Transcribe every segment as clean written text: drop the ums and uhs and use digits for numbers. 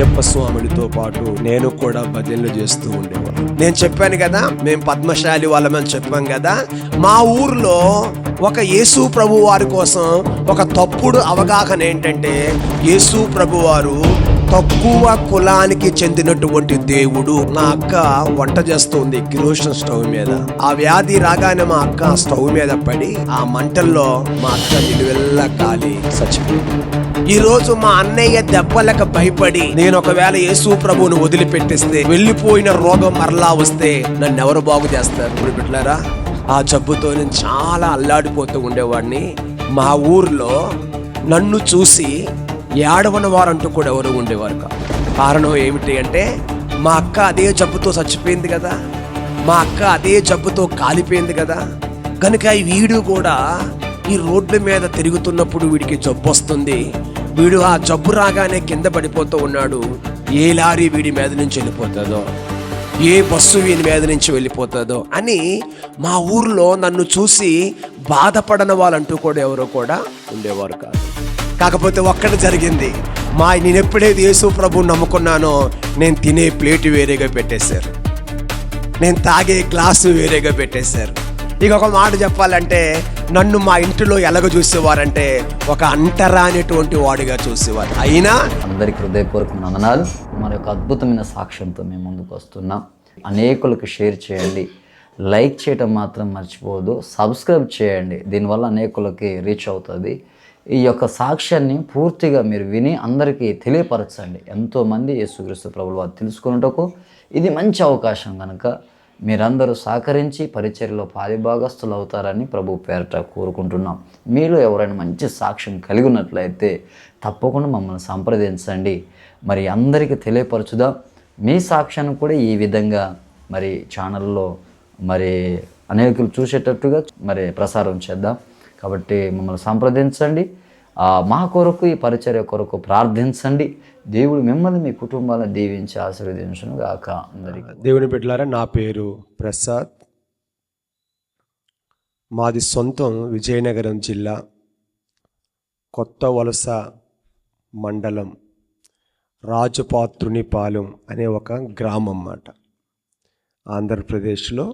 అయ్యప్ప స్వాముడితో పాటు నేను కూడా భజనలు చేస్తూ ఉండేవాడు. నేను చెప్పాను కదా, మేము పద్మశాలి వాళ్ళమని చెప్పాం కదా. మా ఊర్లో ఒక యేసు ప్రభు వారి కోసం ఒక తప్పుడు అవగాహన ఏంటంటే, యేసు ప్రభు వారు తక్కువ కులానికి చెందినటువంటి దేవుడు. నా అక్క వంట చేస్తుంది కిరోసిన్ స్టవ్ మీద. ఆ వ్యాధి రాగానే మా అక్క స్టవ్ మీద పడి ఆ మంటల్లో మా అక్క నిలువెల్లా కాలి చచ్చిపోయింది. ఈ రోజు మా అన్నయ్య దెబ్బలకు భయపడి, నేను ఒకవేళ యేసు ప్రభువును వదిలిపెట్టేస్తే, వెళ్ళిపోయిన రోగం మరలా వస్తే నన్ను ఎవరు బాగు చేస్తారు? ఇప్పుడు బిడ్డలారా, ఆ జబ్బుతో నేను చాలా అల్లాడిపోతూ ఉండేవాడిని. మా ఊర్లో నన్ను చూసి ఏడవని వారంటూ కూడా ఎవరు ఉండేవారు కాదు. కారణం ఏమిటి అంటే, మా అక్క అదే జబ్బుతో చచ్చిపోయింది కదా, మా అక్క అదే జబ్బుతో కాలిపోయింది కదా. కనుక వీడు కూడా ఈ రోడ్ల మీద తిరుగుతున్నప్పుడు వీడికి జబ్బు వస్తుంది, వీడు ఆ జబ్బు రాగానే కింద పడిపోతూ ఉన్నాడు. ఏ లారీ వీడి మీద నుంచి వెళ్ళిపోతుందో, ఏ బస్సు వీని మీద నుంచి వెళ్ళిపోతుందో అని మా ఊర్లో నన్ను చూసి బాధపడని వాళ్ళంటూ కూడా ఎవరో కూడా ఉండేవారు కాదు. కాకపోతే ఒక్కటి జరిగింది, నేను ఎప్పుడైతే యేసు ప్రభువుని నమ్ముకున్నానో, నేను తినే ప్లేటు వేరేగా పెట్టేశారు, నేను తాగే గ్లాసు వేరేగా పెట్టేశారు. ఇక ఒక మాట చెప్పాలంటే, నన్ను మా ఇంటిలో ఎలాగ చూసేవారంటే ఒక అంటరానిటువంటి వాడిగా చూసేవారు. అయినా అందరికి హృదయపూర్వక వందనాలు. మన యొక్క అద్భుతమైన సాక్ష్యంతో మేము ముందుకు వస్తున్నాం. అనేకులకు షేర్ చేయండి, లైక్ చేయటం మాత్రం మర్చిపోవద్దు, సబ్స్క్రైబ్ చేయండి. దీనివల్ల అనేకులకి రీచ్ అవుతుంది. ఈ యొక్క సాక్ష్యాన్ని పూర్తిగా మీరు విని అందరికీ తెలియపరచండి. ఎంతోమంది యేసుక్రీస్తు ప్రభువు వారు తెలుసుకున్నటకు ఇది మంచి అవకాశం కనుక మీరందరూ సహకరించి పరిచర్యలో పాలిభాగస్తులు అవుతారని ప్రభు పేరట కోరుకుంటున్నాం. మీలో ఎవరైనా మంచి సాక్ష్యం కలిగి ఉన్నట్లయితే తప్పకుండా మమ్మల్ని సంప్రదించండి. మరి అందరికీ తెలియపరచుదాం. మీ సాక్ష్యాన్ని కూడా ఈ విధంగా మరి ఛానల్లో మరి అనేకులు చూసేటట్టుగా మరి ప్రసారం చేద్దాం. కాబట్టి మమ్మల్ని సంప్రదించండి. మా కొరకు, ఈ పరిచర్య కొరకు ప్రార్థించండి. దేవుడు మిమ్మల్ని, మీ కుటుంబాలను దీవించి ఆశీర్వదించును గాక. అందరికీ దేవుని బిడ్డలారా, నా పేరు ప్రసాద్. మాది సొంతం విజయనగరం జిల్లా కొత్త వలస మండలం రాజపాత్రునిపాలెం అనే ఒక గ్రామం అన్నమాట. ఆంధ్రప్రదేశ్లో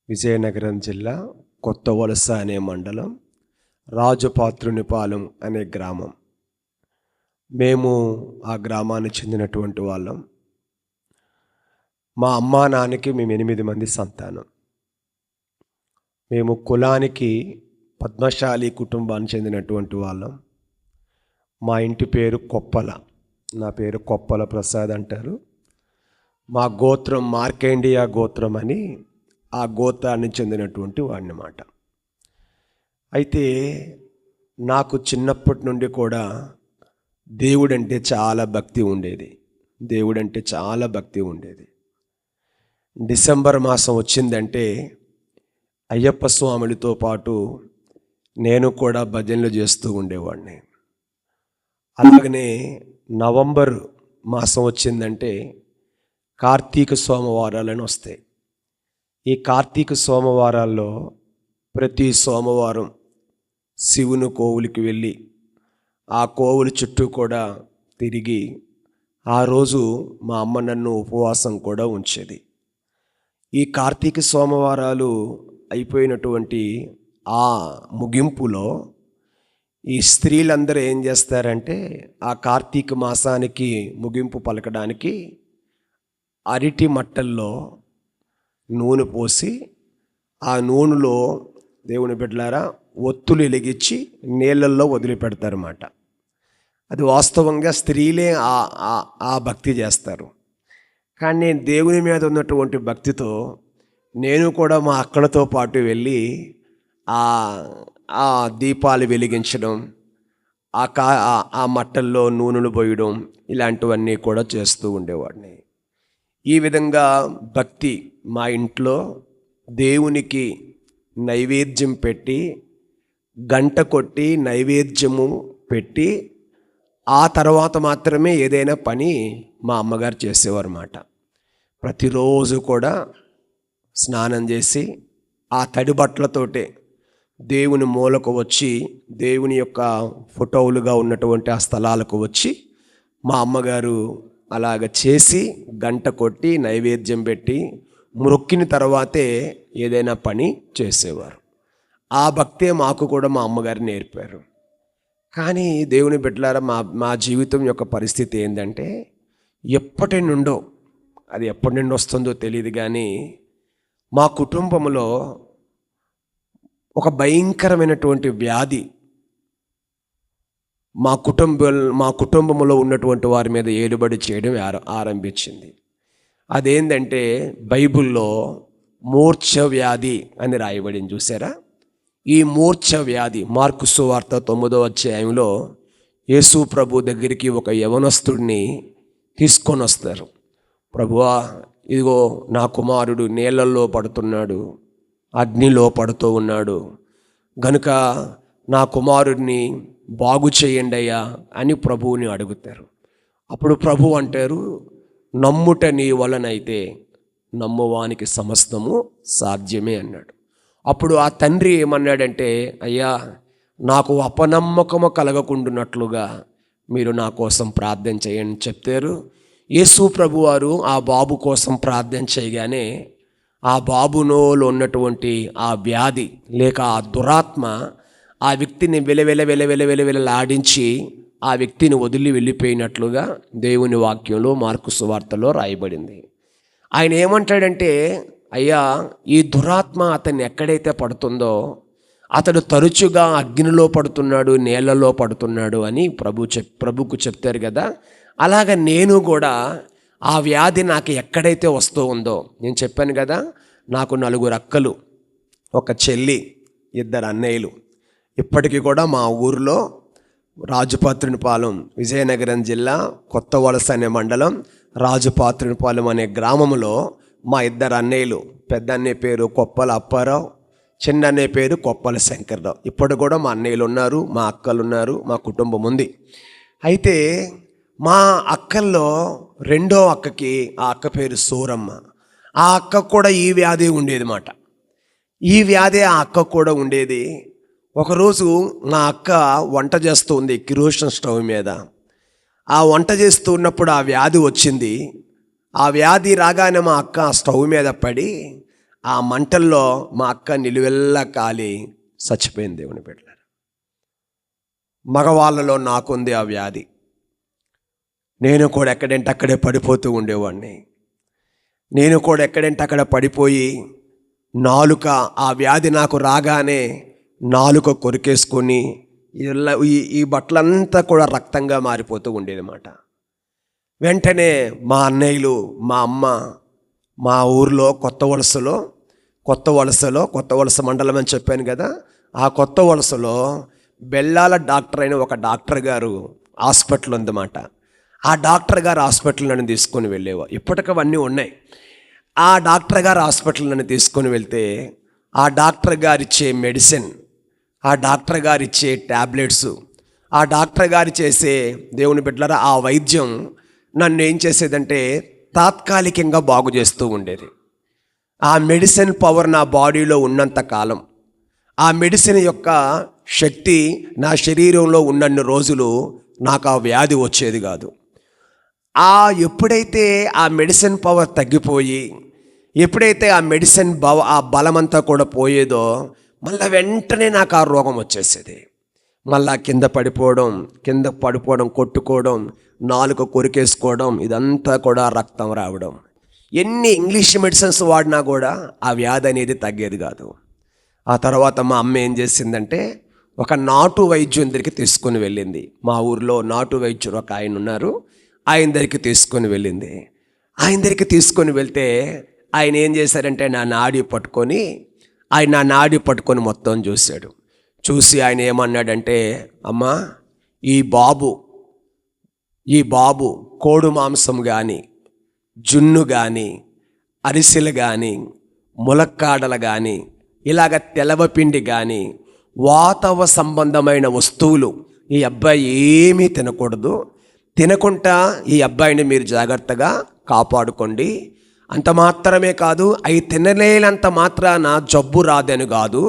విజయనగరం జిల్లా కొత్త వలస అనే మండలం, రాజపాత్రునిపాలెం అనే గ్రామం. మేము ఆ గ్రామానికి చెందినటువంటి వాళ్ళం. మా అమ్మా నాన్నకి మేము 8 మంది సంతానం. మేము కులానికి పద్మశాలి కుటుంబానికి చెందినటువంటి వాళ్ళం. మా ఇంటి పేరు కొప్పల. నా పేరు కొప్పల ప్రసాద్ అంటారు. మా గోత్రం మార్కండేయ గోత్రం అని ఆ గోత్రానికి చెందినటువంటి వాడినమాట. అయితే నాకు చిన్నప్పటి నుండి కూడా దేవుడంటే చాలా భక్తి ఉండేది. దేవుడంటే చాలా భక్తి ఉండేది. డిసెంబర్ మాసం వచ్చిందంటే అయ్యప్ప స్వాముడితో పాటు నేను కూడా భజనలు చేస్తూ ఉండేవాడిని. అలాగనే నవంబర్ మాసం వచ్చిందంటే కార్తీక సోమవారాలని వస్తాయి. ఈ కార్తీక సోమవారాల్లో ప్రతి సోమవారం శివుని కోవులకి వెళ్ళి ఆ కోవుల చుట్టూ కూడా తిరిగి ఆ రోజు మా అమ్మ నన్ను ఉపవాసం కూడా ఉంచేది. ఈ కార్తీక సోమవారాలు అయిపోయినటువంటి ఆ ముగింపులో ఈ స్త్రీలందరూ ఏం చేస్తారంటే, ఆ కార్తీక మాసానికి ముగింపు పలకడానికి అరటి మట్టల్లో నూనె పోసి, ఆ నూనెలో దేవుని బిడ్డలారా ఒత్తులు వెలిగించి నీళ్ళల్లో వదిలిపెడతారన్నమాట. అది వాస్తవంగా స్త్రీలే ఆ భక్తి చేస్తారు. కానీ నేను దేవుని మీద ఉన్నటువంటి భక్తితో నేను కూడా మా అక్కలతో పాటు వెళ్ళి ఆ దీపాలు వెలిగించడం, ఆ మట్టల్లో నూనెలు పోయడం, ఇలాంటివన్నీ కూడా చేస్తూ ఉండేవాడిని. ఈ విధంగా భక్తి మా ఇంట్లో దేవునికి నైవేద్యం పెట్టి, గంట కొట్టి నైవేద్యము పెట్టి, ఆ తర్వాత మాత్రమే ఏదైనా పని మా అమ్మగారు చేసేవారు అన్నమాట. ప్రతిరోజు కూడా స్నానం చేసి ఆ తడి బట్టలతోటే దేవుని మూలకు వచ్చి, దేవుని యొక్క ఫోటోలుగా ఉన్నటువంటి ఆ స్థలాలకు వచ్చి మా అమ్మగారు అలాగ చేసి గంట కొట్టి నైవేద్యం పెట్టి మొక్కిన తర్వాతే ఏదైనా పని చేసేవారు. ఆ భక్తే మాకు కూడా మా అమ్మగారు నేర్పారు. కానీ దేవుని బిడ్డలారా, మా జీవితం యొక్క పరిస్థితి ఏంటంటే, ఎప్పటి నుండో, అది ఎప్పటి నుండి వస్తుందో తెలియదు కానీ, మా కుటుంబంలో ఒక భయంకరమైనటువంటి వ్యాధి మా కుటుంబంలో ఉన్నటువంటి వారి మీద ఏలుబడి చేయడం ఆరంభించింది. అదేంటంటే బైబిల్లో మూర్ఛ వ్యాధి అని రాయబడింది, చూసారా? ఈ మూర్ఛ వ్యాధి మార్కు సువార్త 9వ అధ్యాయంలో యేసు ప్రభు దగ్గరికి ఒక యవనస్తుడిని తీసుకొని వస్తారు. ప్రభువా, ఇదిగో నా కుమారుడు నీళ్ళల్లో పడుతున్నాడు, అగ్నిలో పడుతూ ఉన్నాడు, గనుక నా కుమారుడిని బాగు చేయండి అయ్యా అని ప్రభువుని అడుగుతారు. అప్పుడు ప్రభు అంటారు, నమ్ముట నీ వలనైతే నమ్మువానికి సమస్తము సాధ్యమే అన్నాడు. అప్పుడు ఆ తండ్రి ఏమన్నాడంటే, అయ్యా, నాకు అపనమ్మకము కలగకుండానట్లుగా మీరు నా కోసం ప్రార్థన చేయండి చెప్తారు. యేసు ప్రభువారు ఆ బాబు కోసం ప్రార్థన చేయగానే ఆ బాబులో ఉన్నటువంటి ఆ వ్యాధి లేక ఆ దురాత్మ ఆ వ్యక్తిని వెలవెలలాడించి ఆ వ్యక్తిని వదిలి వెళ్ళిపోయినట్లుగా దేవుని వాక్యంలో మార్కు సువార్తలో రాయబడింది. ఆయన ఏమంటాడంటే, అయ్యా, ఈ దురాత్మ అతన్ని ఎక్కడైతే పడుతుందో అతడు తరచుగా అగ్నిలో పడుతున్నాడు, నీళ్ళలో పడుతున్నాడు అని ప్రభుకు చెప్తారు కదా. అలాగ నేను కూడా ఆ వ్యాధి నాకు ఎక్కడైతే వస్తూ ఉందో, నేను చెప్పాను కదా, నాకు 4 అక్కలు, ఒక చెల్లి, 2 అన్నయ్యలు. ఇప్పటికీ కూడా మా ఊరిలో రాజుపాత్రునిపాలెం, విజయనగరం జిల్లా కొత్త వలస అనే మండలం, రాజుపాత్రునిపాలెం అనే గ్రామంలో మా 2 అన్నయ్యలు, పెద్ద అన్నయ్య పేరు కొప్పల అప్పారావు, చిన్న అన్నయ్య పేరు కొప్పల శంకర్రావు. ఇప్పుడు కూడా మా అన్నయ్యలు ఉన్నారు, మా అక్కలు ఉన్నారు, మా కుటుంబం ఉంది. అయితే మా అక్కల్లో 2వ అక్కకి, ఆ అక్క పేరు సూరమ్మ, ఆ అక్క కూడా ఈ వ్యాధి ఉండేది మాట. ఈ వ్యాధి ఆ అక్క కూడా ఉండేది. ఒకరోజు మా అక్క వంట చేస్తూ ఉంది కిరోసిన్ స్టవ్ మీద. ఆ వంట చేస్తూ ఉన్నప్పుడు ఆ వ్యాధి వచ్చింది. ఆ వ్యాధి రాగానే మా అక్క స్టవ్ మీద పడి ఆ మంటల్లో మా అక్క నిలువెల్లా కాలి చచ్చిపోయింది. దేవుని బిడ్డలారా, మగవాళ్ళలో నాకుంది ఆ వ్యాధి. నేను కూడా ఎక్కడంటే అక్కడే పడిపోతూ ఉండేవాడిని. నేను కూడా ఎక్కడంటే అక్కడ పడిపోయి నాలుక, ఆ వ్యాధి నాకు రాగానే నాలుక కొరికేసుకొని ఈ బట్టలంతా కూడా రక్తంగా మారిపోతూ ఉండేదన్నమాట. వెంటనే మా అన్నయ్యలు, మా అమ్మ మా ఊరిలో కొత్త వలస మండలం అని చెప్పాను కదా, ఆ కొత్త వలసలో బెల్లాల డాక్టర్ అయిన ఒక డాక్టర్ గారు హాస్పిటల్ ఉందన్నమాట. ఆ డాక్టర్ గారు హాస్పిటల్ నన్ను తీసుకొని వెళ్ళేవా, ఇప్పటికవన్నీ ఉన్నాయి. ఆ డాక్టర్ గారు హాస్పిటల్ నన్ను తీసుకొని వెళ్తే ఆ డాక్టర్ గారు ఇచ్చే మెడిసిన్, ఆ డాక్టర్ గారు ఇచ్చే ట్యాబ్లెట్స్, ఆ డాక్టర్ గారు చేసే, దేవుని బిడ్డలారా, ఆ వైద్యం నన్ను ఏం చేసేదంటే తాత్కాలికంగా బాగు చేస్తూ ఉండేది. ఆ మెడిసిన్ పవర్ నా బాడీలో ఉన్నంత కాలం, ఆ మెడిసిన్ యొక్క శక్తి నా శరీరంలో ఉన్నన్ని రోజులు నాకు ఆ వ్యాధి వచ్చేది కాదు. ఎప్పుడైతే ఆ మెడిసిన్ పవర్ తగ్గిపోయి, ఎప్పుడైతే ఆ మెడిసిన్ ఆ బలమంతా కూడా పోయేదో, మళ్ళీ వెంటనే నాకు ఆ రోగం వచ్చేసేది. మళ్ళా కింద పడిపోవడం, కొట్టుకోవడం, నాలుక కొరికేసుకోవడం, ఇదంతా కూడా రక్తం రావడం. ఎన్ని ఇంగ్లీష్ మెడిసిన్స్ వాడినా కూడా ఆ వ్యాధి అనేది తగ్గేది కాదు. ఆ తర్వాత మా అమ్మ ఏం చేసిందంటే, ఒక నాటు వైద్యుని దగ్గరికి తీసుకొని వెళ్ళింది. మా ఊరిలో నాటు వైద్యుడు ఒక ఆయన ఉన్నారు, ఆయన దగ్గరికి తీసుకొని వెళ్ళింది. ఆయన దగ్గరికి తీసుకొని వెళ్తే ఆయన ఏం చేశారంటే నా నాడి పట్టుకొని మొత్తం చూశాడు. చూసి ఆయన ఏమన్నాడంటే, అమ్మా, ఈ బాబు కోడి మాంసం కానీ, జున్ను కానీ, అరిసెలు కానీ, ములక్కాడలు కానీ, ఇలాగ తెలవపిండి కానీ, వాతవ సంబంధమైన వస్తువులు ఈ అబ్బాయి ఏమీ తినకుండా ఈ అబ్బాయిని మీరు జాగ్రత్తగా కాపాడుకోండి. అంత మాత్రమే కాదు, అవి తినలేనంత మాత్రాన జబ్బు రాదని కాదు,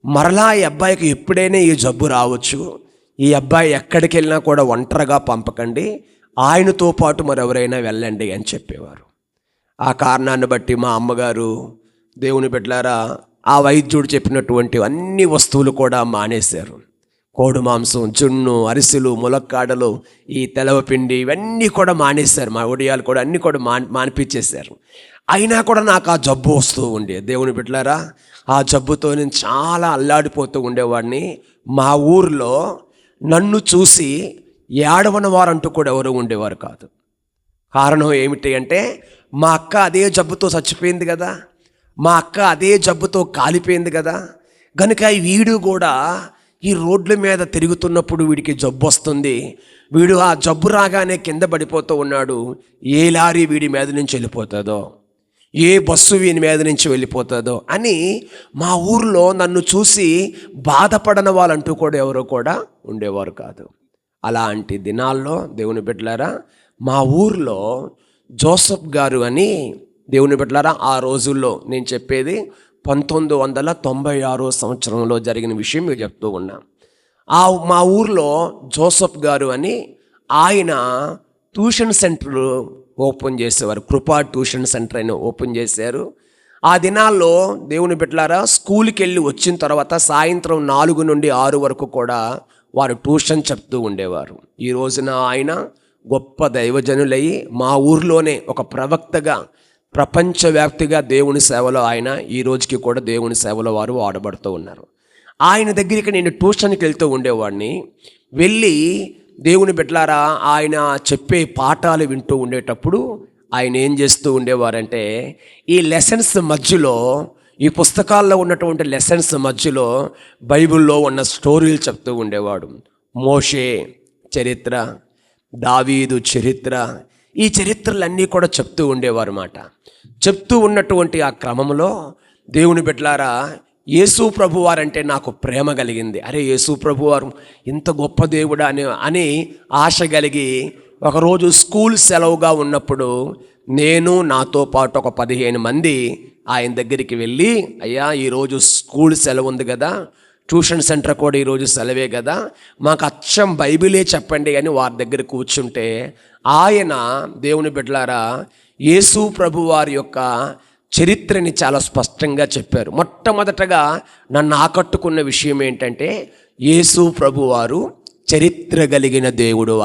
మరలా ఈ అబ్బాయికి ఎప్పుడైనా ఈ జబ్బు రావచ్చు. ఈ అబ్బాయి ఎక్కడికి వెళ్ళినా కూడా ఒంటరిగా పంపకండి, ఆయనతో పాటు మరెవరైనా వెళ్ళండి అని చెప్పేవారు. ఆ కారణాన్ని బట్టి మా అమ్మగారు, దేవుని బిడ్డలారా, ఆ వైద్యుడు చెప్పినటువంటి అన్ని వస్తువులు కూడా మానేశారు. కోడి మాంసం, జున్ను, అరిసెలు, ములక్కాడలు, ఈ తెలవపిండి ఇవన్నీ కూడా మానేశారు. మా ఒడియాలు కూడా అన్నీ కూడా మానిపించేశారు. అయినా కూడా నాకు ఆ జబ్బు వస్తూ ఉండే. దేవుని బిడ్డలారా, ఆ జబ్బుతో నేను చాలా అల్లాడిపోతూ ఉండేవాడిని. మా ఊరిలో నన్ను చూసి ఏడవని వారంటూ కూడా ఎవరు ఉండేవారు కాదు. కారణం ఏమిటి అంటే, మా అక్క అదే జబ్బుతో చచ్చిపోయింది కదా, మా అక్క అదే జబ్బుతో కాలిపోయింది కదా, కనుక వీడు కూడా ఈ రోడ్ల మీద తిరుగుతున్నప్పుడు వీడికి జబ్బు వస్తుంది, వీడు ఆ జబ్బు రాగానే కింద పడిపోతూ ఉన్నాడు, ఏ లారీ వీడి మీద నుంచి వెళ్ళిపోతుందో, ఏ బస్సు వీని మీద నుంచి వెళ్ళిపోతుందో అని మా ఊర్లో నన్ను చూసి బాధపడని వాళ్ళంటూ కూడా ఎవరో కూడా ఉండేవారు కాదు. అలాంటి దినాల్లో దేవుని బిడ్డలారా, మా ఊర్లో జోసఫ్ గారు అని, దేవుని బిడ్డలారా, ఆ రోజుల్లో నేను చెప్పేది 1996 సంవత్సరంలో జరిగిన విషయం మీకు చెప్తూ ఉన్నా. మా ఊర్లో జోసఫ్ గారు అని ఆయన ట్యూషన్ సెంటర్ ఓపెన్ చేసేవారు. కృపా ట్యూషన్ సెంటర్ అని ఓపెన్ చేశారు. ఆ దినాల్లో దేవుని బిడ్డలారా, స్కూల్కి వెళ్ళి వచ్చిన తర్వాత సాయంత్రం 4 నుండి 6 వరకు కూడా వారు ట్యూషన్ చెప్తూ ఉండేవారు. ఈ రోజున ఆయన గొప్ప దైవజనులయ్యి మా ఊర్లోనే ఒక ప్రవక్తగా, ప్రపంచవ్యాప్తిగా దేవుని సేవలో ఆయన ఈ రోజుకి కూడా దేవుని సేవలో వారు వాడబడుతూ ఉన్నారు. ఆయన దగ్గరికి నేను ట్యూషన్కి వెళ్తూ ఉండేవాడిని. వెళ్ళి దేవుని బిడ్డలారా, ఆయన చెప్పే పాఠాలు వింటూ ఉండేటప్పుడు ఆయన ఏం చేస్తూ ఉండేవారంటే, ఈ లెసన్స్ మధ్యలో, ఈ పుస్తకాల్లో ఉన్నటువంటి లెసన్స్ మధ్యలో బైబిల్లో ఉన్న స్టోరీలు చెప్తూ ఉండేవాడు. మోషే చరిత్ర, దావీదు చరిత్ర, ఈ చరిత్రలన్నీ కూడా చెప్తూ ఉండేవారు అన్నమాట. చెప్తూ ఉన్నటువంటి ఆ క్రమంలో దేవుని బిడ్డలారా, యేసు ప్రభువారంటే నాకు ప్రేమ కలిగింది. అరే, యేసు ప్రభువారు ఇంత గొప్ప దేవుడా అని ఆశ కలిగి ఒకరోజు స్కూల్ సెలవుగా ఉన్నప్పుడు నేను, నాతో పాటు ఒక 15 మంది ఆయన దగ్గరికి వెళ్ళి, అయ్యా ఈరోజు స్కూల్ సెలవు ఉంది కదా, ట్యూషన్ సెంటర్ కూడా ఈరోజు సెలవే కదా, మాకు అచ్చం బైబిలే చెప్పండి అని వారి దగ్గర కూర్చుంటే, ఆయన దేవుని బిడ్డలారా యేసు ప్రభువారి యొక్క చరిత్రని చాలా స్పష్టంగా చెప్పారు. మొట్టమొదటగా నన్ను ఆకట్టుకున్న విషయం ఏంటంటే, యేసు ప్రభువారు చరిత్ర కలిగిన దేవుడు.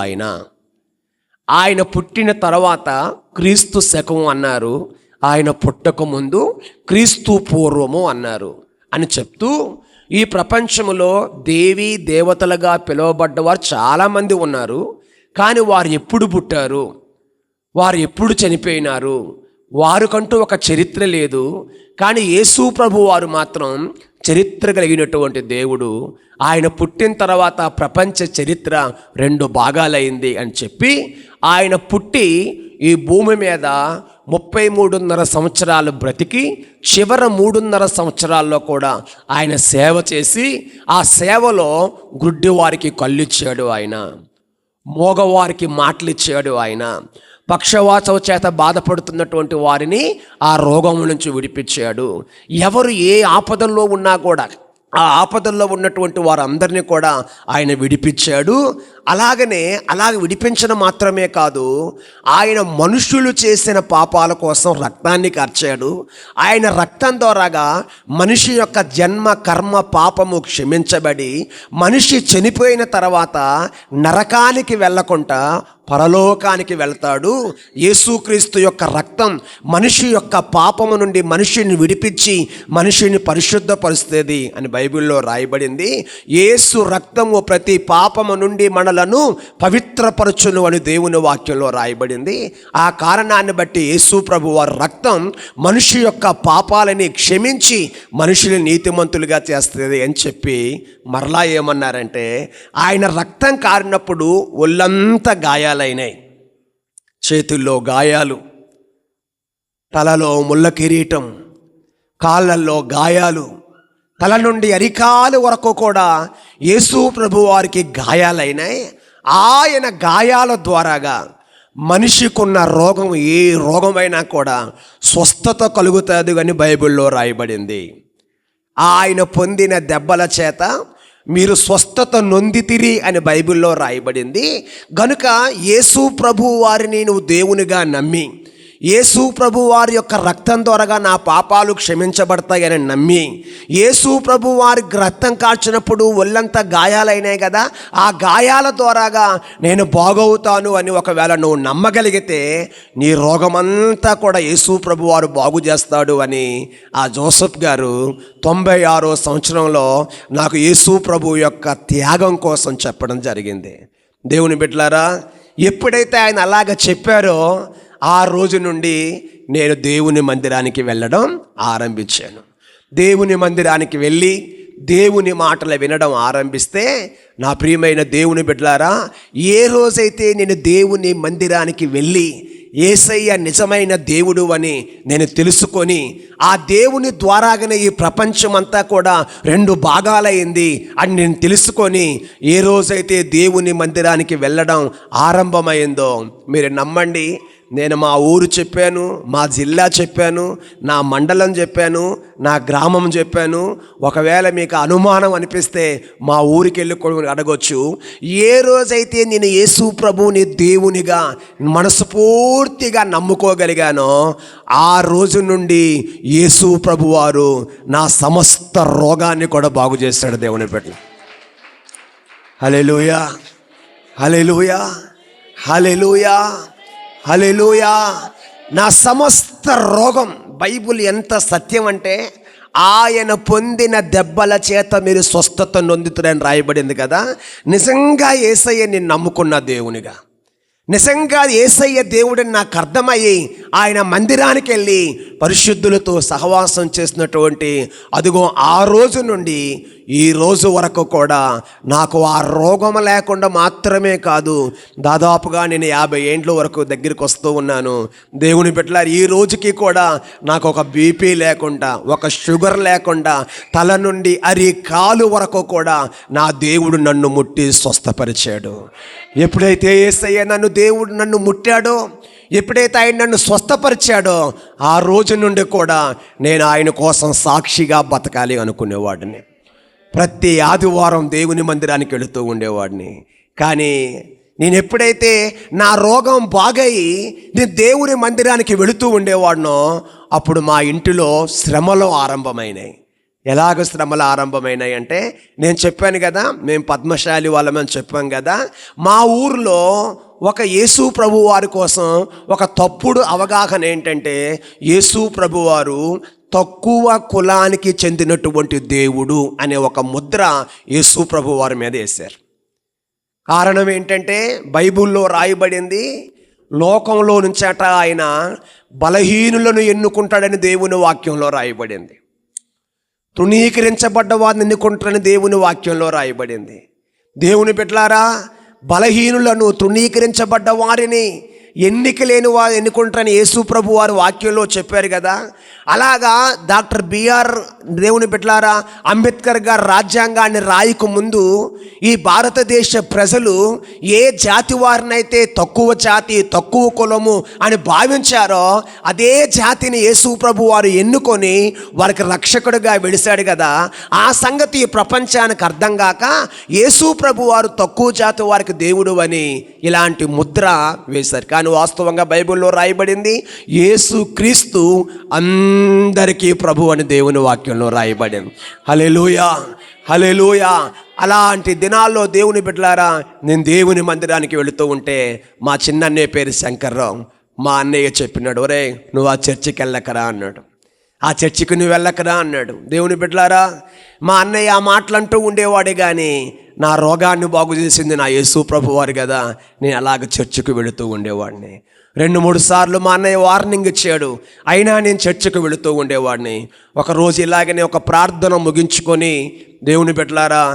ఆయన పుట్టిన తర్వాత క్రీస్తు శకం అన్నారు, ఆయన పుట్టక ముందు క్రీస్తు పూర్వము అన్నారు అని చెప్తూ, ఈ ప్రపంచంలో దేవీ దేవతలుగా పిలువబడ్డవారు చాలామంది ఉన్నారు. కానీ వారు ఎప్పుడు పుట్టారు, వారు ఎప్పుడు చనిపోయినారు, వారికంటూ ఒక చరిత్ర లేదు. కానీ యేసు ప్రభు వారు మాత్రం చరిత్ర కలిగినటువంటి దేవుడు. ఆయన పుట్టిన తర్వాత ప్రపంచ చరిత్ర 2 భాగాలైంది అని చెప్పి, ఆయన పుట్టి ఈ భూమి మీద 33.5 సంవత్సరాలు బ్రతికి, చివరి 3.5 సంవత్సరాల్లో కూడా ఆయన సేవ చేసి, ఆ సేవలో గుడ్డి వారికి కళ్ళిచ్చాడు ఆయన, మోగవారికి మాటలిచ్చాడు ఆయన, పక్షవాతం చేత బాధపడుతున్నటువంటి వారిని ఆ రోగం నుంచి విడిపించాడు. ఎవరు ఏ ఆపదల్లో ఉన్నా కూడా ఆ ఆపదల్లో ఉన్నటువంటి వారందరినీ కూడా ఆయన విడిపించాడు. అలాగ విడిపించడం మాత్రమే కాదు, ఆయన మనుషులు చేసిన పాపాల కోసం రక్తాన్ని కార్చాడు. ఆయన రక్తం ద్వారాగా మనిషి యొక్క జన్మ కర్మ పాపము క్షమించబడి, మనిషి చనిపోయిన తర్వాత నరకానికి వెళ్ళకుండా పరలోకానికి వెళ్తాడు. యేసుక్రీస్తు యొక్క రక్తం మనిషి యొక్క పాపము నుండి మనిషిని విడిపించి మనిషిని పరిశుద్ధపరుస్తుంది అని బైబిల్లో రాయబడింది. యేసు రక్తము ప్రతి పాపము నుండి మనలను పవిత్రపరచును అని దేవుని వాక్యంలో రాయబడింది. ఆ కారణాన్ని బట్టి యేసు ప్రభు వారి రక్తం మనిషి యొక్క పాపాలని క్షమించి మనుషుని నీతిమంతులుగా చేస్తుంది అని చెప్పి మరలా ఏమన్నారంటే, ఆయన రక్తం కారినప్పుడు ఒళ్ళంతా గాయాలైనాయి, చేతుల్లో గాయాలు, తలలో ముళ్ళ కిరీటం, కాళ్ళల్లో గాయాలు, తల నుండి అరికాలు వరకు కూడా యేసు ప్రభు వారికి గాయాలైనాయి. ఆయన గాయాల ద్వారాగా మనిషికున్న రోగం, ఏ రోగమైనా కూడా స్వస్థత కలుగుతుంది అని బైబిల్లో రాయబడింది. ఆయన పొందిన దెబ్బల చేత మీరు స్వస్థత నొందితిరి అని బైబిల్లో రాయబడింది. గనుక యేసు ప్రభు వారిని నువ్వు దేవునిగా నమ్మి, యేసు ప్రభు వారి యొక్క రక్తం ద్వారా నా పాపాలు క్షమించబడతాయని నమ్మి, యేసు ప్రభు వారి రక్తం కార్చినప్పుడు ఒళ్ళంతా గాయాలైనాయి కదా, ఆ గాయాల ద్వారాగా నేను బాగవుతాను అని ఒకవేళ నువ్వు నమ్మగలిగితే నీ రోగమంతా కూడా యేసు ప్రభు వారు బాగు చేస్తాడు అని ఆ జోసెఫ్ గారు 96వ సంవత్సరంలో నాకు యేసు ప్రభు యొక్క త్యాగం కోసం చెప్పడం జరిగింది. దేవుని బిడ్డలారా, ఎప్పుడైతే ఆయన అలాగ చెప్పారో ఆ రోజు నుండి నేను దేవుని మందిరానికి వెళ్ళడం ఆరంభించాను. దేవుని మందిరానికి వెళ్ళి దేవుని మాటలు వినడం ఆరంభిస్తే, నా ప్రియమైన దేవుని బిడ్డలారా, ఏ రోజైతే నేను దేవుని మందిరానికి వెళ్ళి యేసయ్య నిజమైన దేవుడు అని నేను తెలుసుకొని, ఆ దేవుని ద్వారాగానే ఈ ప్రపంచం అంతా కూడా 2 భాగాలైంది అని నేను తెలుసుకొని, ఏ రోజైతే దేవుని మందిరానికి వెళ్ళడం ఆరంభమైందో, మీరు నమ్మండి, నేను మా ఊరు చెప్పాను, మా జిల్లా చెప్పాను, నా మండలం చెప్పాను, నా గ్రామం చెప్పాను. ఒకవేళ మీకు అనుమానం అనిపిస్తే మా ఊరికి వెళ్ళి అడగొచ్చు. ఏ రోజైతే నేను యేసు ప్రభువుని దేవునిగా మనస్ఫూర్తిగా నమ్ముకోగలిగానో ఆ రోజు నుండి యేసు ప్రభువారు నా సమస్త రోగాన్ని కూడా బాగు చేశాడు. దేవుని బిడ్డ, హల్లెలూయా, హల్లెలూయా, హల్లెలూయా, హల్లెలూయా. నా సమస్త రోగం, బైబిల్ ఎంత సత్యం అంటే, ఆయన పొందిన దెబ్బల చేత మీరు స్వస్థత నొందుతారని రాయబడింది కదా. నిజంగా యేసయ్య నేను నమ్ముకున్న దేవునిగా, నిజంగా యేసయ్య దేవుడిని నాకు అర్థమయ్యి ఆయన మందిరానికి వెళ్ళి పరిశుద్ధులతో సహవాసం చేసినటువంటి అదిగో ఆ రోజు నుండి ఈ రోజు వరకు కూడా నాకు ఆ రోగం లేకుండా మాత్రమే కాదు, దాదాపుగా నేను 50 ఏండ్ల వరకు దగ్గరికి వస్తూ ఉన్నాను. దేవుని బిడ్డలారా, ఈ రోజుకి కూడా నాకు ఒక బీపీ లేకుండా, ఒక షుగర్ లేకుండా, తల నుండి అరికాలు వరకు కూడా నా దేవుడు నన్ను ముట్టి స్వస్థపరిచాడు. ఎప్పుడైతే యేసయ్య దేవుడు నన్ను ముట్టాడో, ఎప్పుడైతే ఆయన నన్ను స్వస్థపరిచాడో ఆ రోజు నుండి కూడా నేను ఆయన కోసం సాక్షిగా బతకాలి అనుకునేవాడిని. ప్రతి ఆదివారం దేవుని మందిరానికి వెళుతూ ఉండేవాడిని. కానీ నేను ఎప్పుడైతే నా రోగం బాగయి నేను దేవుని మందిరానికి వెళుతూ ఉండేవాడినో అప్పుడు మా ఇంటిలో శ్రమలు ఆరంభమైనాయి. ఎలాగ శ్రమలు ఆరంభమైనాయి అంటే, నేను చెప్పాను కదా, మేము పద్మశాలి వాళ్ళమని చెప్పాం కదా, మా ఊర్లో ఒక యేసు ప్రభు వారి కోసం ఒక తప్పుడు అవగాహన ఏంటంటే, యేసు ప్రభు వారు తక్కువ కులానికి చెందినటువంటి దేవుడు అనే ఒక ముద్ర యేసు ప్రభు వారి మీద వేశారు. కారణం ఏంటంటే, బైబిల్లో రాయబడింది, లోకంలో నుంచట ఆయన బలహీనులను ఎన్నుకుంటాడని దేవుని వాక్యంలో రాయబడింది. తృణీకరించబడ్డ వారిని ఎన్నుకుంటాడని దేవుని వాక్యంలో రాయబడింది. దేవుని బిడ్డలారా, బలహీనులను, తృణీకరించబడ్డ వారిని, ఎన్నిక లేని వారు ఎన్నుకుంటారని యేసు ప్రభు వారు వాక్యంలో చెప్పారు కదా. అలాగా డాక్టర్ బిఆర్ దేవుని బిడ్డలారా అంబేద్కర్ గారు రాజ్యాంగాన్ని రాయకు ముందు ఈ భారతదేశ ప్రజలు ఏ జాతి వారినైతే తక్కువ జాతి, తక్కువ కులము అని భావించారో అదే జాతిని యేసు ప్రభు వారు ఎన్నుకొని వారికి రక్షకుడిగా వెలిశాడు కదా. ఆ సంగతి ప్రపంచానికి అర్థం కాక యేసు ప్రభు వారు తక్కువ జాతి వారికి దేవుడు అని ఇలాంటి ముద్ర వేశారు. కానీ వాస్తవంగా బైబిల్లో రాయబడింది, యేసు క్రీస్తు అందరికీ ప్రభు అని దేవుని వాక్యంలో రాయబడింది. హల్లెలూయా, హల్లెలూయా. అలాంటి దినాల్లో దేవుని బిడ్డలారా, నేను దేవుని మందిరానికి వెళుతూ ఉంటే మా చిన్నన్నయ్య పేరు శంకర్రావు. మా అన్నయ్య చెప్పినాడు, ఒరే నువ్వు ఆ చర్చికి వెళ్ళకరా అన్నాడు. ఆ చర్చికి నువ్వు వెళ్ళకరా అన్నాడు. దేవుని బిడ్డలారా, మా అన్నయ్య ఆ మాటలు అంటూ ఉండేవాడే కానీ నా రోగాన్ని బాగు చేసింది నా యేసు ప్రభు వారు కదా. నేను అలాగ చర్చికి వెళుతూ ఉండేవాడిని. 2-3 సార్లు మా అన్నయ్య వార్నింగ్ ఇచ్చాడు, అయినా నేను చర్చికి వెళుతూ ఉండేవాడిని. ఒకరోజు ఇలాగనే ఒక ప్రార్థన ముగించుకొని, దేవుని బిడ్డలారా,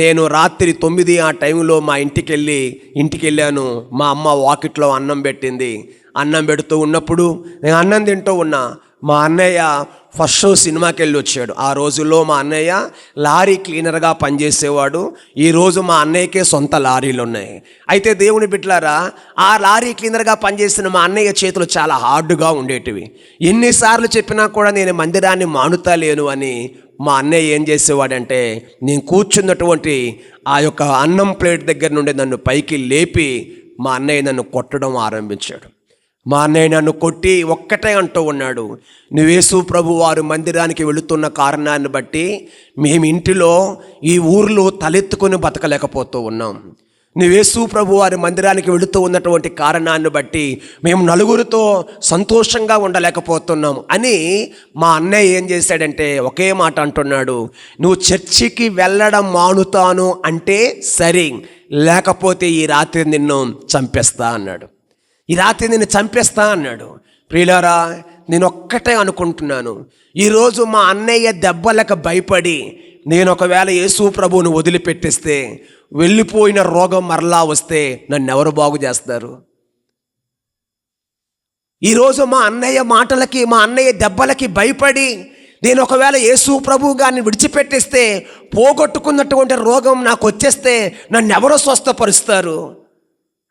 నేను రాత్రి 9 ఆ టైంలో మా ఇంటికి వెళ్ళాను. మా అమ్మ వాకిట్లో అన్నం పెట్టింది. అన్నం పెడుతూ ఉన్నప్పుడు నేను అన్నం తింటూ ఉన్నా. మా అన్నయ్య ఫస్ట్ షో సినిమాకి వెళ్ళి వచ్చాడు. ఆ రోజుల్లో మా అన్నయ్య లారీ క్లీనర్గా పనిచేసేవాడు. ఈరోజు మా అన్నయ్యకే సొంత లారీలు ఉన్నాయి. అయితే దేవుని బిడ్డలారా, ఆ లారీ క్లీనర్గా పనిచేసిన మా అన్నయ్య చేతులు చాలా హార్డ్గా ఉండేటివి. ఎన్నిసార్లు చెప్పినా కూడా నేను మందిరాన్ని మానుతలేను అని మా అన్నయ్య ఏం చేసేవాడంటే నేను కూర్చున్నటువంటి ఆ యొక్క అన్నం ప్లేట్ దగ్గర నుండి నన్ను పైకి లేపి మా అన్నయ్య నన్ను కొట్టడం ఆరంభించాడు. మా అన్నయ్య నన్ను కొట్టి ఒక్కటే అంటూ ఉన్నాడు, నువ్వు యేసు ప్రభు వారు మందిరానికి వెళుతున్న కారణాన్ని బట్టి మేము ఇంటిలో ఈ ఊర్లో తలెత్తుకొని బతకలేకపోతూ ఉన్నాం. నువ్వు యేసు ప్రభు వారి మందిరానికి వెళుతూ ఉన్నటువంటి కారణాన్ని బట్టి మేము నలుగురితో సంతోషంగా ఉండలేకపోతున్నాం అని మా అన్నయ్య ఏం చేశాడంటే ఒకే మాట అంటున్నాడు, నువ్వు చర్చికి వెళ్ళడం మానుతాను అంటే సరే, లేకపోతే ఈ రాత్రి నిన్ను చంపేస్తా అన్నాడు. ఈ రాత్రి నిన్ను చంపేస్తా అన్నాడు. ప్రియులారా, నేను ఒక్కటే అనుకుంటున్నాను, ఈరోజు మా అన్నయ్య దెబ్బలకు భయపడి నేను ఒకవేళ యేసు ప్రభువును వదిలిపెట్టేస్తే, వెళ్ళిపోయిన రోగం మరలా వస్తే నన్ను ఎవరు బాగు చేస్తారు? ఈరోజు మా అన్నయ్య మాటలకి, మా అన్నయ్య దెబ్బలకి భయపడి నేను ఒకవేళ యేసు ప్రభువు గారిని విడిచిపెట్టేస్తే, పోగొట్టుకున్నటువంటి రోగం నాకు వచ్చేస్తే నన్ను ఎవరు స్వస్థపరుస్తారు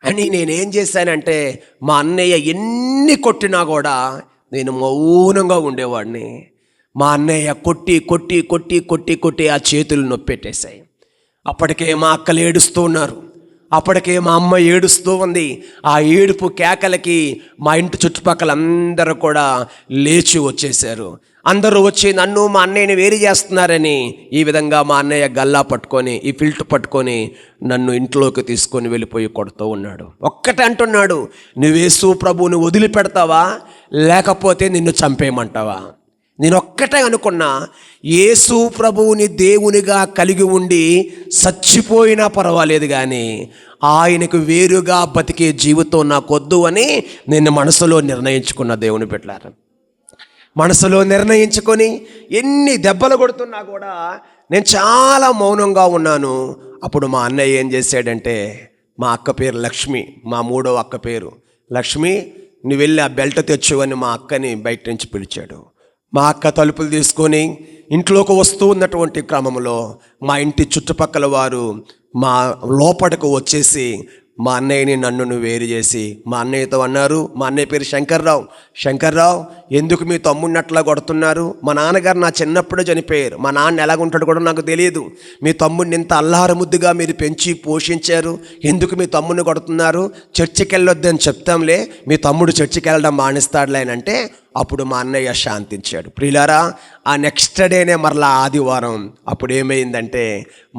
అని నేనేం చేశానంటే, మా అన్నయ్య ఎన్ని కొట్టినా కూడా నేను మౌనంగా ఉండేవాడిని. మా అన్నయ్య కొట్టి కొట్టి కొట్టి కొట్టి కొట్టి ఆ చేతులు నొప్పెట్టేశాయి. అప్పటికే మా అక్కలు ఏడుస్తూ ఉన్నారు, అప్పటికే మా అమ్మ ఏడుస్తూ ఉంది. ఆ ఏడుపు కేకలకి మా ఇంటి చుట్టుపక్కల అందరూ కూడా లేచి వచ్చేసారు. అందరూ వచ్చి నన్ను మా అన్నయ్యని వేరు చేస్తున్నారని ఈ విధంగా మా అన్నయ్య గల్లా పట్టుకొని, ఈ ఫిల్ట్ పట్టుకొని నన్ను ఇంట్లోకి తీసుకొని వెళ్ళిపోయి కొడుతూ ఉన్నాడు. ఒక్కటే అంటున్నాడు, నువ్వు యేసు ప్రభువుని వదిలిపెడతావా లేకపోతే నిన్ను చంపేయమంటావా? నేను ఒక్కటే అనుకున్నా, యేసు ప్రభువుని దేవునిగా కలిగి ఉండి చచ్చిపోయినా పర్వాలేదు కానీ ఆయనకు వేరుగా బతికే జీవితం నాకొద్దు అని నేను మనసులో నిర్ణయించుకున్న దేవుని బిడ్డలారా. మనసులో నిర్ణయించుకొని ఎన్ని దెబ్బలు కొడుతున్నా కూడా నేను చాలా మౌనంగా ఉన్నాను. అప్పుడు మా అన్నయ్య ఏం చేశాడంటే, మా అక్క పేరు లక్ష్మి, మా మూడో అక్క పేరు లక్ష్మి, నువ్వు వెళ్ళి ఆ బెల్ట్ తెచ్చు అని మా అక్కని బయట నుంచి పిలిచాడు. మా అక్క తలుపులు తీసుకొని ఇంట్లోకి వస్తూ ఉన్నటువంటి క్రమంలో మా ఇంటి చుట్టుపక్కల వారు మా లోపటకు వచ్చేసి మా అన్నయ్యని నన్ను వేరు చేసి మా అన్నయ్యతో అన్నారు, మా అన్నయ్య పేరు శంకర్రావు, శంకర్రావు ఎందుకు మీ తమ్ముడిని అట్లా కొడుతున్నారు? మా నాన్నగారు నా చిన్నప్పుడే చనిపోయారు, మా నాన్న ఎలాగుంటాడు కూడా నాకు తెలియదు. మీ తమ్ముడిని ఇంత అల్లార ముద్దుగా మీరు పెంచి పోషించారు, ఎందుకు మీ తమ్ముడిని కొడుతున్నారు? చర్చికి వెళ్ళొద్దని చెప్తాంలే, మీ తమ్ముడు చర్చికి వెళ్ళడం మానేస్తాడులే అని అంటే అప్పుడు మా అన్నయ్య శాంతించాడు. ప్రియులారా, ఆ నెక్స్ట్ డేనే మరలా ఆదివారం. అప్పుడు ఏమైందంటే,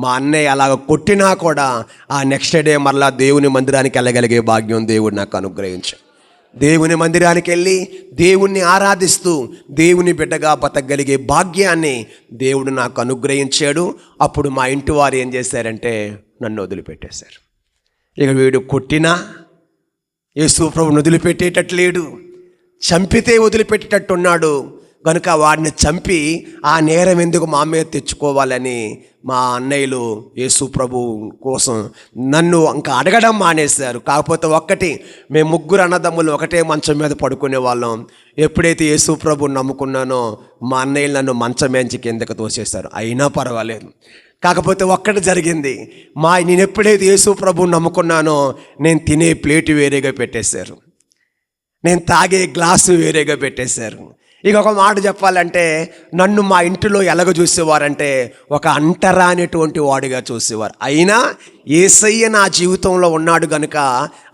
మా అన్నయ్య అలాగ కొట్టినా కూడా ఆ నెక్స్ట్ డే మరలా దేవుని మందిరానికి వెళ్ళగలిగే భాగ్యం దేవుడు నాకు అనుగ్రహించాడు. దేవుని మందిరానికి వెళ్ళి దేవుణ్ణి ఆరాధిస్తూ దేవుని బిడ్డగా బతకగలిగే భాగ్యాన్ని దేవుడు నాకు అనుగ్రహించాడు. అప్పుడు మా ఇంటి వారు ఏం చేశారంటే నన్ను వదిలిపెట్టేశారు. ఇక వీడు కొట్టినా యేసు ప్రభువుని వదిలిపెట్టేటట్లేడు, చంపితే వదిలిపెట్టేటట్టున్నాడు కనుక వాడిని చంపి ఆ నేరం ఎందుకు మా మీద తెచ్చుకోవాలని మా అన్నయ్యలు యేసు ప్రభు కోసం నన్ను ఇంకా అడగడం మానేశారు. కాకపోతే ఒక్కటి, మేము ముగ్గురు అన్నదమ్ములు ఒకటే మంచం మీద పడుకునే వాళ్ళం. ఎప్పుడైతే యేసు ప్రభు నమ్ముకున్నానో మా అన్నయ్యలు నన్ను మంచం మేంచి కిందకు తోసేశారు. అయినా పర్వాలేదు. కాకపోతే ఒక్కటి జరిగింది, నేను ఎప్పుడైతే యేసు ప్రభువుని నమ్ముకున్నానో నేను తినే ప్లేటు వేరేగా పెట్టేశారు, నేను తాగే గ్లాసు వేరేగా పెట్టేశారు. ఇక ఒక మాట చెప్పాలంటే నన్ను మా ఇంటిలో ఎలాగ చూసేవారంటే ఒక అంటరానిటువంటి వాడిగా చూసేవారు. అయినా యేసయ్య నా జీవితంలో ఉన్నాడు కనుక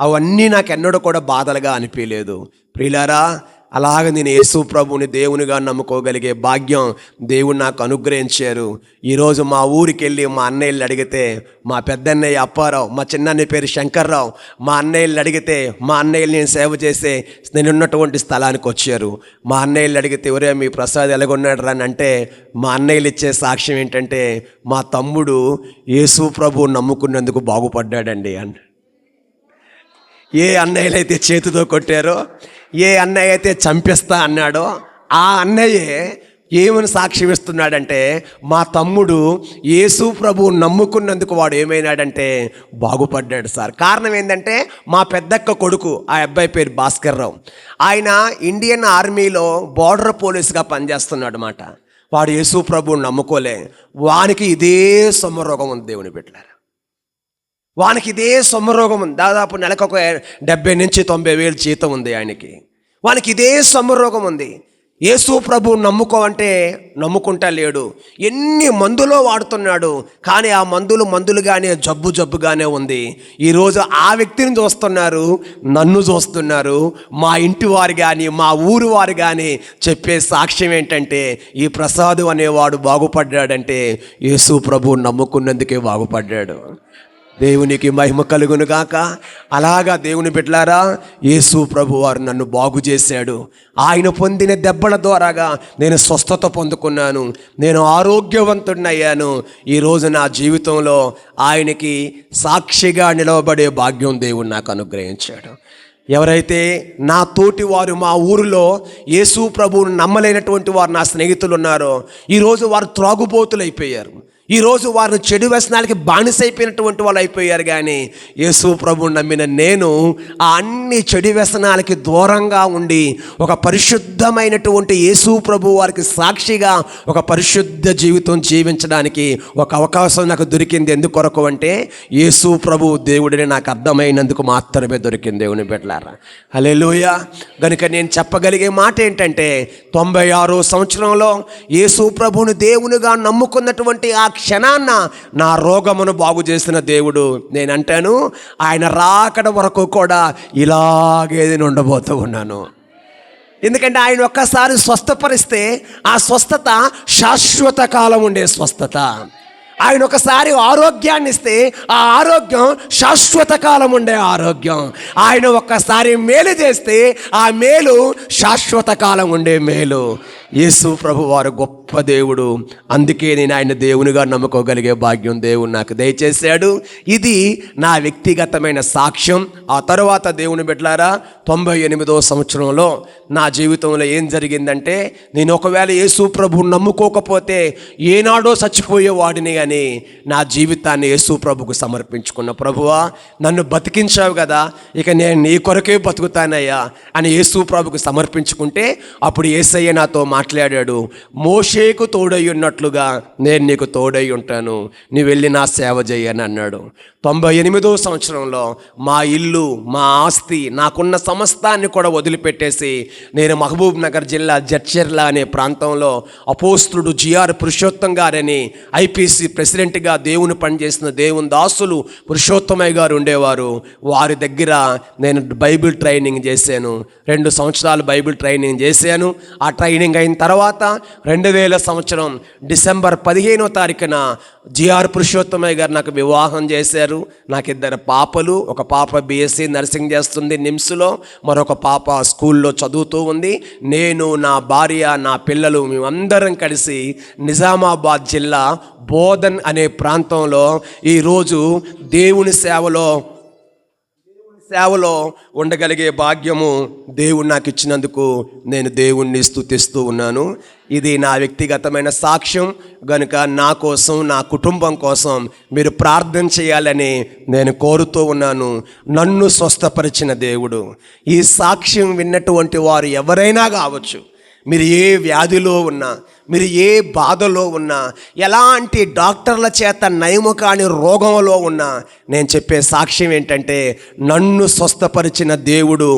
అవన్నీ నాకు ఎన్నడూ కూడా బాధలుగా అనిపించలేదు. ప్రియులారా, అలాగ నేను యేసు ప్రభువుని దేవునిగా నమ్ముకోగలిగే భాగ్యం దేవుడు నాకు అనుగ్రహించారు. ఈరోజు మా ఊరికి వెళ్ళి మా అన్నయ్యలు అడిగితే, మా పెద్దన్నయ్య అప్పారావు, మా చిన్నన్నయ్య పేరు శంకర్రావు, మా అన్నయ్యలు అడిగితే మా అన్నయ్యలు నేను సేవ చేసే నేనున్నటువంటి స్థలానికి వచ్చారు. మా అన్నయ్యలు అడిగితే ఎవరే మీ ప్రసాద్ ఎలాగొన్నాడు అని అంటే మా అన్నయ్యలు ఇచ్చే సాక్ష్యం ఏంటంటే, మా తమ్ముడు యేసు ప్రభువు నమ్ముకున్నందుకు బాగుపడ్డాడండి అని. ఏ అన్నయ్యలైతే చేతితో కొట్టారో, ఏ అన్నయ్య అయితే చంపిస్తా అన్నాడో ఆ అన్నయ్యే ఏమని సాక్ష్యం ఇస్తున్నాడంటే, మా తమ్ముడు యేసు ప్రభువు నమ్ముకున్నందుకు వాడు ఏమైనాడంటే బాగుపడ్డాడు సార్. కారణం ఏంటంటే మా పెద్దక్క కొడుకు, ఆ అబ్బాయి పేరు భాస్కర్ రావు, ఆయన ఇండియన్ ఆర్మీలో బార్డర్ పోలీసుగా పనిచేస్తున్నాడు అన్నమాట. వాడు యేసు ప్రభువు నమ్ముకోలే, వానికి ఇదే సొమ్మరోగం ఉంది దేవుని బిడ్డలారా, వానికి ఇదే సొమ్మరోగం ఉంది. దాదాపు నెలకు ఒక 70,000 నుంచి 90,000 జీతం ఉంది ఆయనకి. వానికి ఇదే సొమ్మరోగం ఉంది. యేసు ప్రభు నమ్ముకో అంటే నమ్ముకుంటా లేడు. ఎన్ని మందులో వాడుతున్నాడు, కానీ ఆ మందులుగానే జబ్బుగానే ఉంది. ఈరోజు ఆ వ్యక్తిని చూస్తున్నారు, నన్ను చూస్తున్నారు. మా ఇంటి వారు కానీ మా ఊరు వారు కానీ చెప్పే సాక్ష్యం ఏంటంటే, ఈ ప్రసాదు అనేవాడు బాగుపడ్డాడంటే యేసు ప్రభు నమ్ముకున్నందుకే బాగుపడ్డాడు. దేవునికి మహిమ కలుగును గాక. అలాగా దేవుని బిడ్డలారా, యేసు ప్రభు వారు నన్ను బాగు చేశాడు. ఆయన పొందిన దెబ్బల ద్వారాగా నేను స్వస్థత పొందుకున్నాను, నేను ఆరోగ్యవంతుడినయ్యాను. ఈరోజు నా జీవితంలో ఆయనకి సాక్షిగా నిలవబడే భాగ్యం దేవుడు నాకు అనుగ్రహించాడు. ఎవరైతే నా తోటి వారు మా ఊరిలో యేసు ప్రభువును నమ్మలేనటువంటి వారు నా స్నేహితులు ఉన్నారో, ఈరోజు వారు త్రాగుబోతులు అయిపోయారు. ఈరోజు వారు చెడు వ్యసనాలకి బానిసైపోయినటువంటి వాళ్ళు అయిపోయారు. కానీ యేసు ప్రభువుని నమ్మిన నేను ఆ అన్ని చెడు వ్యసనాలకి దూరంగా ఉండి ఒక పరిశుద్ధమైనటువంటి యేసు ప్రభు వారికి సాక్షిగా ఒక పరిశుద్ధ జీవితం జీవించడానికి ఒక అవకాశం నాకు దొరికింది. ఎందుకొరకు అంటే యేసు ప్రభు దేవుడిని నాకు అర్థమైనందుకు మాత్రమే దొరికింది. దేవుని బిడ్డలారా, హల్లెలూయా. కనుక నేను చెప్పగలిగే మాట ఏంటంటే, 96వ సంవత్సరంలో యేసు ప్రభువుని దేవునిగా నమ్ముకున్నటువంటి ఆ క్షణాన్న నా రోగమును బాగు చేసిన దేవుడు. నేను అంటాను, ఆయన రాకడ వరకు కూడా ఇలాగే నేను ఉండబోతూ ఉన్నాను. ఎందుకంటే ఆయన ఒక్కసారి స్వస్థపరిస్తే ఆ స్వస్థత శాశ్వత కాలం ఉండే స్వస్థత. ఆయన ఒకసారి ఆరోగ్యాన్ని ఇస్తే ఆ ఆరోగ్యం శాశ్వత కాలం ఉండే ఆరోగ్యం. ఆయన ఒక్కసారి మేలు చేస్తే ఆ మేలు శాశ్వత కాలం ఉండే మేలు. యేసు ప్రభు వారు గొప్ప దేవుడు. అందుకే నేను ఆయన దేవునిగా నమ్ముకోగలిగే భాగ్యం దేవుడు నాకు దయచేశాడు. ఇది నా వ్యక్తిగతమైన సాక్ష్యం. ఆ తర్వాత దేవుని బిడ్డలారా, 98వ సంవత్సరంలో నా జీవితంలో ఏం జరిగిందంటే, నేను ఒకవేళ యేసు ప్రభువు నమ్ముకోకపోతే ఏనాడో చచ్చిపోయేవాడిని. కానీ నా జీవితాన్ని యేసు ప్రభుకు సమర్పించుకున్న, ప్రభువా నన్ను బతికించావు కదా, ఇక నేను నీ కొరకే బతుకుతానయ్యా అని యేసు ప్రభుకు సమర్పించుకుంటే, అప్పుడు యేసయ్య నాతో మాట్లాడాడు. మోషేకు తోడై ఉన్నట్లుగా నేను నీకు తోడై ఉంటాను, నువ్వు వెళ్ళి నా సేవ చేయని అన్నాడు. 98వ సంవత్సరంలో మా ఇల్లు, మా ఆస్తి, నాకున్న సమస్తాన్ని కూడా వదిలిపెట్టేసి నేను మహబూబ్ నగర్ జిల్లా జడ్చర్ల అనే ప్రాంతంలో అపోస్తులుడు జిఆర్ పురుషోత్తం గారని ఐపీసీ ప్రెసిడెంట్గా దేవుని పనిచేసిన దేవుని దాసులు పురుషోత్తమయ్య గారు ఉండేవారు. వారి దగ్గర నేను బైబిల్ ట్రైనింగ్ చేశాను. 2 సంవత్సరాలు బైబిల్ ట్రైనింగ్ చేశాను. ఆ ట్రైనింగ్ అయిన తర్వాత 2000 సంవత్సరం డిసెంబర్ 15వ తారీఖున జిఆర్ పురుషోత్తమయ్య గారు నాకు వివాహం చేశారు. నాకు 2 పాపలు. ఒక పాప బీఎస్సీ నర్సింగ్ చేస్తుంది నిమ్స్లో, మరొక పాప స్కూల్లో చదువుతూ ఉంది. నేను, నా భార్య, నా పిల్లలు మేమందరం కలిసి నిజామాబాద్ జిల్లా బోధన్ అనే ప్రాంతంలో ఈరోజు దేవుని సేవలో ఉండగలిగే భాగ్యము దేవుడు నాకు ఇచ్చినందుకు నేను దేవుణ్ణి స్తుతిస్తూ ఉన్నాను. ఇది నా వ్యక్తిగతమైన సాక్ష్యం. కనుక నా కోసం, నా కుటుంబం కోసం మీరు ప్రార్థన చేయాలని నేను కోరుతూ ఉన్నాను. నన్ను స్వస్థపరిచిన దేవుడు, ఈ సాక్ష్యం విన్నటువంటి వారు ఎవరైనా కావచ్చు, మీరు ఏ వ్యాధిలో ఉన్నా, మీరు ఏ బాధలో ఉన్నా, ఎలాంటి డాక్టర్ల చేత నయము కాని రోగంలో ఉన్నా, నేను చెప్పే సాక్ష్యం ఏంటంటే, నన్ను స్వస్థపరిచిన దేవుడు,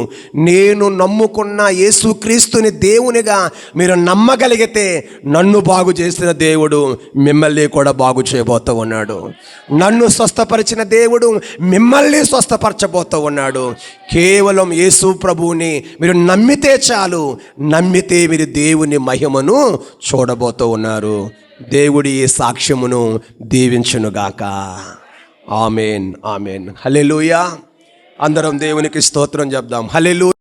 నేను నమ్ముకున్న యేసుక్రీస్తుని దేవునిగా మీరు నమ్మగలిగితే నన్ను బాగు చేసిన దేవుడు మిమ్మల్ని కూడా బాగు చేయబోతూ ఉన్నాడు. నన్ను స్వస్థపరిచిన దేవుడు మిమ్మల్ని స్వస్థపరచబోతూ ఉన్నాడు. కేవలం యేసు ప్రభువుని మీరు నమ్మితే చాలు, నమ్మితే మీరు దేవుని మహిమను చూడబోతూ ఉన్నారు. దేవుడి ఈ సాక్ష్యమును దీవించునుగాక. ఆమేన్, ఆమేన్, హల్లెలూయా. అందరం దేవునికి స్తోత్రం చెప్దాం. హల్లెలూయా.